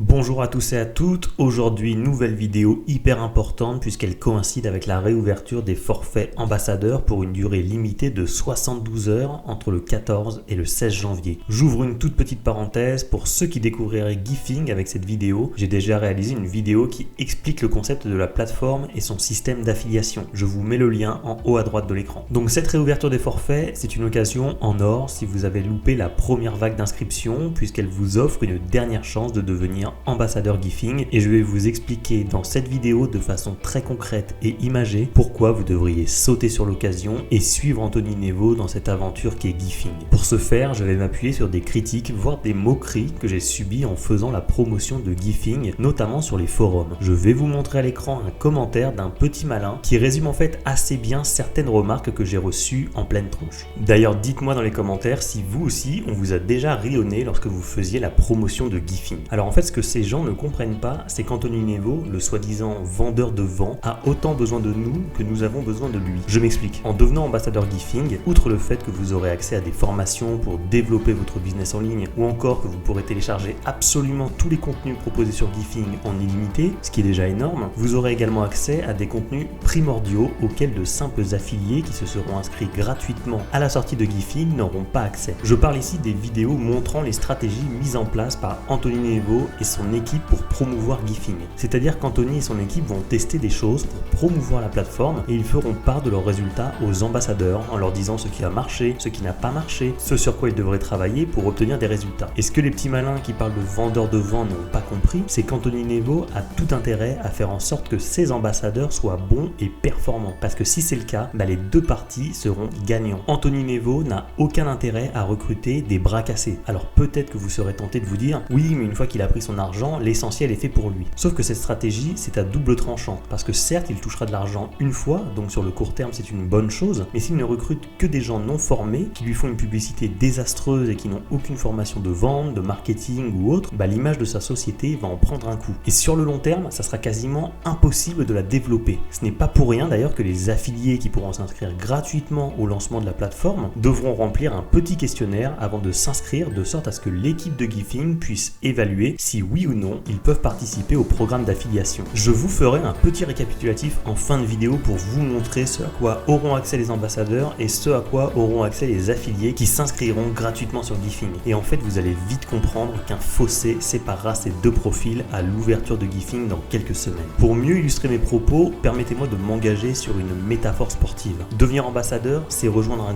Bonjour à tous et à toutes, aujourd'hui nouvelle vidéo hyper importante puisqu'elle coïncide avec la réouverture des forfaits ambassadeurs pour une durée limitée de 72 heures entre le 14 et le 16 janvier. J'ouvre une toute petite parenthèse, pour ceux qui découvriraient Gifing avec cette vidéo, j'ai déjà réalisé une vidéo qui explique le concept de la plateforme et son système d'affiliation. Je vous mets le lien en haut à droite de l'écran. Donc cette réouverture des forfaits, c'est une occasion en or si vous avez loupé la première vague d'inscription puisqu'elle vous offre une dernière chance de devenir ambassadeur Gifing et je vais vous expliquer dans cette vidéo de façon très concrète et imagée pourquoi vous devriez sauter sur l'occasion et suivre Anthony Nevo dans cette aventure qui est Gifing. Pour ce faire, je vais m'appuyer sur des critiques, voire des moqueries que j'ai subies en faisant la promotion de Gifing, notamment sur les forums. Je vais vous montrer à l'écran un commentaire d'un petit malin qui résume en fait assez bien certaines remarques que j'ai reçues en pleine tronche. D'ailleurs, dites-moi dans les commentaires si vous aussi on vous a déjà rionné lorsque vous faisiez la promotion de Gifing. Alors en fait, ce que ces gens ne comprennent pas, c'est qu'Anthony Nevo, le soi-disant vendeur de vent, a autant besoin de nous que nous avons besoin de lui. Je m'explique. En devenant ambassadeur Gifing, outre le fait que vous aurez accès à des formations pour développer votre business en ligne, ou encore que vous pourrez télécharger absolument tous les contenus proposés sur Gifing en illimité, ce qui est déjà énorme, vous aurez également accès à des contenus primordiaux auxquels de simples affiliés qui se seront inscrits gratuitement à la sortie de Gifing n'auront pas accès. Je parle ici des vidéos montrant les stratégies mises en place par Anthony Nevo et son équipe pour promouvoir Gifing. C'est-à-dire qu'Anthony et son équipe vont tester des choses pour promouvoir la plateforme et ils feront part de leurs résultats aux ambassadeurs en leur disant ce qui a marché, ce qui n'a pas marché, ce sur quoi ils devraient travailler pour obtenir des résultats. Et ce que les petits malins qui parlent de vendeurs de vent n'ont pas compris, c'est qu'Anthony Nevo a tout intérêt à faire en sorte que ses ambassadeurs soient bons et performants. Parce que si c'est le cas, les deux parties seront gagnants. Anthony Nevo n'a aucun intérêt à recruter des bras cassés. Alors peut-être que vous serez tenté de vous dire, oui, mais une fois qu'il a pris son argent, l'essentiel est fait pour lui. Sauf que cette stratégie, c'est à double tranchant. Parce que certes, il touchera de l'argent une fois, donc sur le court terme, c'est une bonne chose, mais s'il ne recrute que des gens non formés, qui lui font une publicité désastreuse et qui n'ont aucune formation de vente, de marketing ou autre, l'image de sa société va en prendre un coup. Et sur le long terme, ça sera quasiment impossible de la développer. Ce n'est pas pour rien d'ailleurs que les affiliés qui pourront s'inscrire gratuitement au lancement de la plateforme devront remplir un petit questionnaire avant de s'inscrire, de sorte à ce que l'équipe de Gifing puisse évaluer si oui ou non ils peuvent participer au programme d'affiliation. Je vous ferai un petit récapitulatif en fin de vidéo pour vous montrer ce à quoi auront accès les ambassadeurs et ce à quoi auront accès les affiliés qui s'inscriront gratuitement sur Gifing. Et en fait, vous allez vite comprendre qu'un fossé séparera ces deux profils à l'ouverture de Gifing dans quelques semaines. Pour mieux illustrer mes propos, permettez-moi de m'engager sur une métaphore sportive. Devenir ambassadeur, c'est rejoindre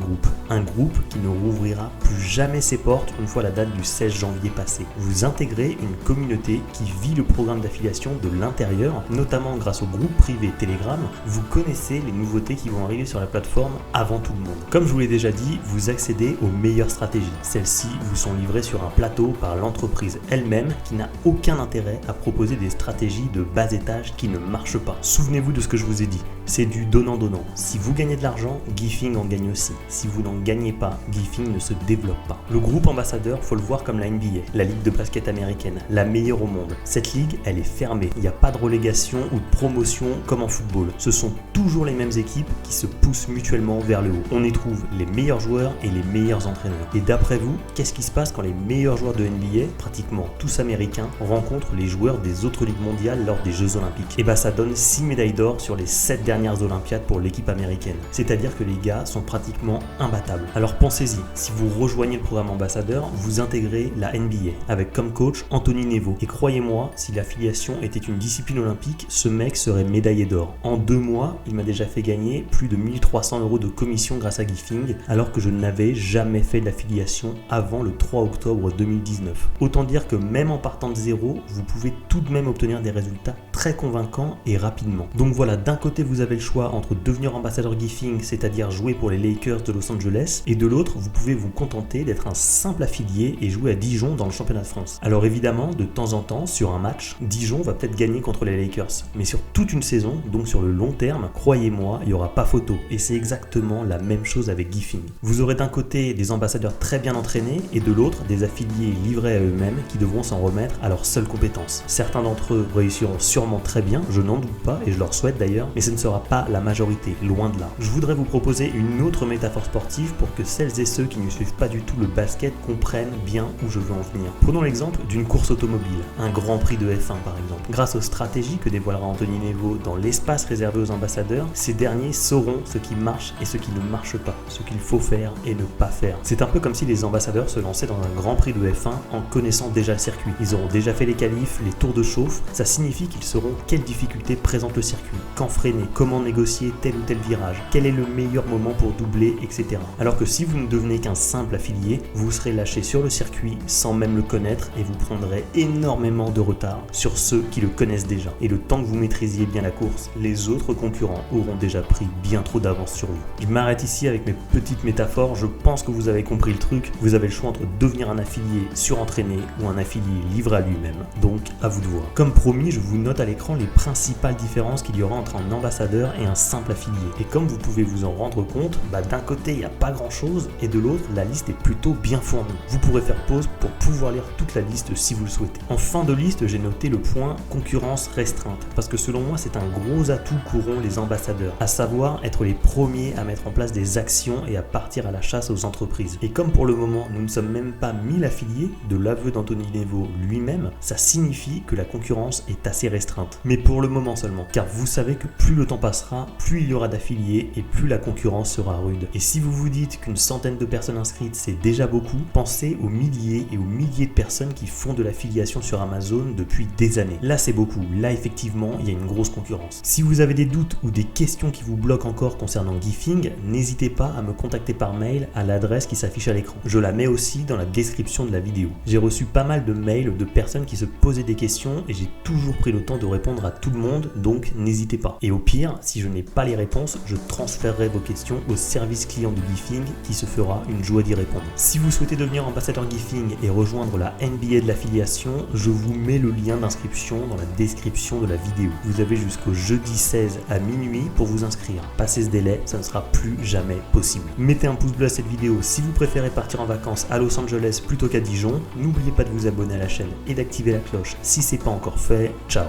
un groupe qui ne rouvrira plus jamais ses portes une fois la date du 16 janvier passée. Vous intégrez une communauté qui vit le programme d'affiliation de l'intérieur, notamment grâce au groupe privé Telegram. Vous connaissez les nouveautés qui vont arriver sur la plateforme avant tout le monde. Comme je vous l'ai déjà dit, vous accédez aux meilleures stratégies. Celles-ci vous sont livrées sur un plateau par l'entreprise elle-même qui n'a aucun intérêt à proposer des stratégies de bas étage qui ne marchent pas. Souvenez-vous de ce que je vous ai dit, c'est du donnant-donnant. Si vous gagnez de l'argent, Gifing en gagne aussi. Si vous n'en gagnez pas, Gifing ne se développe pas. Le groupe ambassadeur, faut le voir comme la NBA, la ligue de basket américaine, la meilleure au monde. Cette ligue, elle est fermée. Il n'y a pas de relégation ou de promotion comme en football. Ce sont toujours les mêmes équipes qui se poussent mutuellement vers le haut. On y trouve les meilleurs joueurs et les meilleurs entraîneurs. Et d'après vous, qu'est-ce qui se passe quand les meilleurs joueurs de NBA, pratiquement tous américains, rencontrent les joueurs des autres ligues mondiales lors des Jeux Olympiques? Et ça donne 6 médailles d'or sur les 7 dernières Olympiades pour l'équipe américaine. C'est-à-dire que les gars sont pratiquement imbattables. Alors pensez-y, si vous rejoignez le programme ambassadeur, vous intégrez la NBA avec comme coach Anthony Nevo. Et croyez-moi, si l'affiliation était une discipline olympique, ce mec serait médaillé d'or. En 2 mois, il m'a déjà fait gagner plus de 1300 € de commission grâce à Gifing, alors que je n'avais jamais fait d'affiliation avant le 3 octobre 2019. Autant dire que même en partant de zéro, vous pouvez tout de même obtenir des résultats très convaincants et rapidement. Donc voilà, d'un côté vous avez le choix entre devenir ambassadeur Gifing, c'est-à-dire jouer pour les Lakers de Los Angeles, et de l'autre, vous pouvez vous contenter d'être un simple affilié et jouer à Dijon dans le championnat de France. Alors évidemment, de temps en temps, sur un match, Dijon va peut-être gagner contre les Lakers. Mais sur toute une saison, donc sur le long terme, croyez-moi, il n'y aura pas photo. Et c'est exactement la même chose avec Gifing. Vous aurez d'un côté des ambassadeurs très bien entraînés et de l'autre des affiliés livrés à eux-mêmes qui devront s'en remettre à leurs seules compétences. Certains d'entre eux réussiront sûrement sûrement très bien, je n'en doute pas et je leur souhaite d'ailleurs, mais ce ne sera pas la majorité, loin de là. Je voudrais vous proposer une autre métaphore sportive pour que celles et ceux qui ne suivent pas du tout le basket comprennent bien où je veux en venir. Prenons l'exemple d'une course automobile, un Grand Prix de F1 par exemple. Grâce aux stratégies que dévoilera Anthony Nevo dans l'espace réservé aux ambassadeurs, ces derniers sauront ce qui marche et ce qui ne marche pas, ce qu'il faut faire et ne pas faire. C'est un peu comme si les ambassadeurs se lançaient dans un Grand Prix de F1 en connaissant déjà le circuit. Ils auront déjà fait les qualifs, les tours de chauffe, ça signifie qu'ils sauront quelles difficultés présente le circuit, quand freiner, comment négocier tel ou tel virage, quel est le meilleur moment pour doubler, etc. Alors que si vous ne devenez qu'un simple affilié, vous serez lâché sur le circuit sans même le connaître et vous prendrez énormément de retard sur ceux qui le connaissent déjà. Et le temps que vous maîtrisiez bien la course, les autres concurrents auront déjà pris bien trop d'avance sur vous. Je m'arrête ici avec mes petites métaphores, je pense que vous avez compris le truc. Vous avez le choix entre devenir un affilié surentraîné ou un affilié livré à lui-même. Donc à vous de voir. Comme promis, je vous note à l'écran les principales différences qu'il y aura entre un ambassadeur et un simple affilié. Et comme vous pouvez vous en rendre compte, d'un côté il n'y a pas grand chose et de l'autre la liste est plutôt bien fournie. Vous pourrez faire pause pour pouvoir lire toute la liste si vous le souhaitez. En fin de liste, j'ai noté le point concurrence restreinte parce que selon moi c'est un gros atout qu'auront les ambassadeurs, à savoir être les premiers à mettre en place des actions et à partir à la chasse aux entreprises. Et comme pour le moment nous ne sommes même pas 1000 affiliés, de l'aveu d'Anthony Nevo lui-même, ça signifie que la concurrence est assez restreinte. Mais pour le moment seulement, car vous savez que plus le temps passera, plus il y aura d'affiliés et plus la concurrence sera rude. Et si vous vous dites qu'une centaine de personnes inscrites c'est déjà beaucoup, pensez aux milliers et aux milliers de personnes qui font de l'affiliation sur Amazon depuis des années. Là c'est beaucoup, là effectivement il y a une grosse concurrence. Si vous avez des doutes ou des questions qui vous bloquent encore concernant Gifing, n'hésitez pas à me contacter par mail à l'adresse qui s'affiche à l'écran. Je la mets aussi dans la description de la vidéo. J'ai reçu pas mal de mails de personnes qui se posaient des questions et j'ai toujours pris le temps de répondre à tout le monde, donc n'hésitez pas. Et au pire, si je n'ai pas les réponses, je transférerai vos questions au service client de Gifing qui se fera une joie d'y répondre. Si vous souhaitez devenir ambassadeur Gifing et rejoindre la NBA de l'affiliation, je vous mets le lien d'inscription dans la description de la vidéo. Vous avez jusqu'au jeudi 16 à minuit pour vous inscrire. Passez ce délai, ça ne sera plus jamais possible. Mettez un pouce bleu à cette vidéo si vous préférez partir en vacances à Los Angeles plutôt qu'à Dijon. N'oubliez pas de vous abonner à la chaîne et d'activer la cloche si ce n'est pas encore fait. Ciao!